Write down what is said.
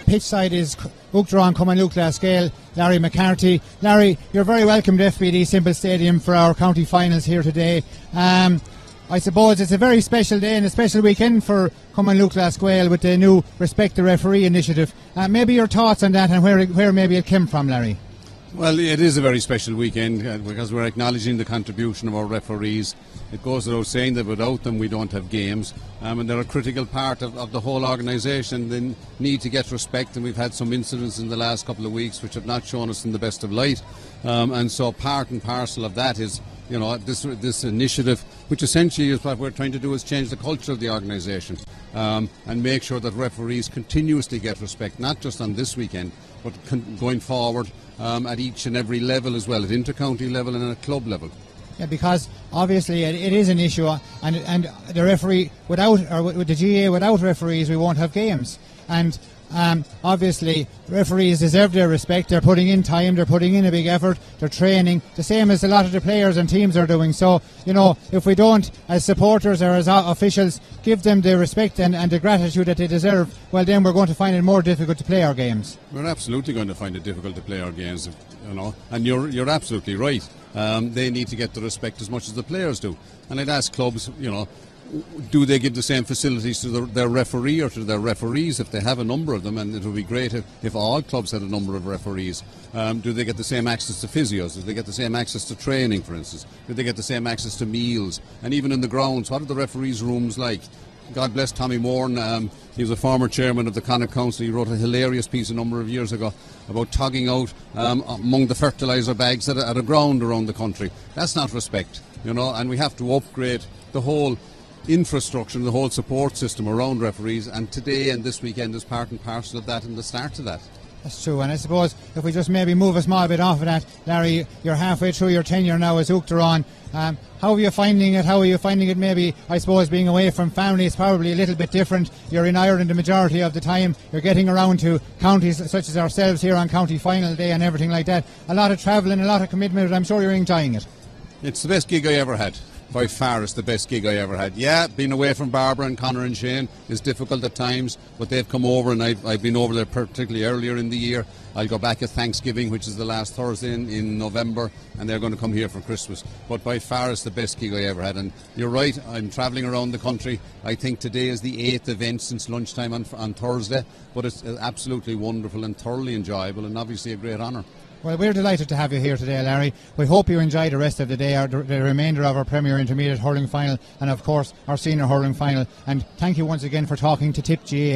pitch side is Uachtaráin Cumann Scale, Larry McCarthy. Larry, you're very welcome to FBD Simple Stadium for our county finals here today. I suppose it's a very special day and a special weekend for Cumann Scale with the new Respect the Referee initiative. Maybe your thoughts on that and where maybe it came from, Larry? Well, it is a very special weekend because we're acknowledging the contribution of our referees. It goes without saying that without them we don't have games, and they're a critical part of the whole organisation. They need to get respect, and we've had some incidents in the last couple of weeks which have not shown us in the best of light, and so part and parcel of that is, you know, this initiative, which essentially is what we're trying to do, is change the culture of the organisation and make sure that referees continuously get respect, not just on this weekend but going forward at each and every level as well, at inter-county level and at club level. Yeah, because obviously it is an issue, and the referee with the GA without referees we won't have games, and obviously referees deserve their respect. They're putting in time, they're putting in a big effort, they're training, the same as a lot of the players and teams are doing. So, you know, if we don't, as supporters or as officials, give them the respect and the gratitude that they deserve, well then we're going to find it more difficult to play our games. We're absolutely going to find it difficult to play our games, you know, and you're absolutely right. They need to get the respect as much as the players do. And I'd ask clubs, you know, do they give the same facilities to their referee or to their referees if they have a number of them? And it would be great if all clubs had a number of referees. Do they get the same access to physios? Do they get the same access to training, for instance? Do they get the same access to meals? And even in the grounds, what are the referees' rooms like? God bless Tommy Moran. He was a former chairman of the Connacht Council. He wrote a hilarious piece a number of years ago about tugging out among the fertiliser bags at a ground around the country. That's not respect, you know, and we have to upgrade the whole infrastructure and the whole support system around referees, and today and this weekend is part and parcel of that and the start of that. That's true, and I suppose if we just maybe move a small bit off of that, Larry, you're halfway through your tenure now as Uachtaráin. How are you finding it? How are you finding it? Maybe, I suppose, being away from family is probably a little bit different. You're in Ireland the majority of the time. You're getting around to counties such as ourselves here on county final day and everything like that. A lot of travelling, a lot of commitment. I'm sure you're enjoying it. It's the best gig I ever had. By far, it's the best gig I ever had. Yeah, being away from Barbara and Conor and Shane is difficult at times, but they've come over, and I've been over there particularly earlier in the year. I'll go back at Thanksgiving, which is the last Thursday in November, and they're going to come here for Christmas. But by far, it's the best gig I ever had. And you're right, I'm travelling around the country. I think today is the 8th event since lunchtime on Thursday, but it's absolutely wonderful and thoroughly enjoyable, and obviously a great honour. Well, we're delighted to have you here today, Larry. We hope you enjoy the rest of the day, the remainder of our Premier Intermediate Hurling Final, and of course our Senior Hurling Final. And thank you once again for talking to Tip GA.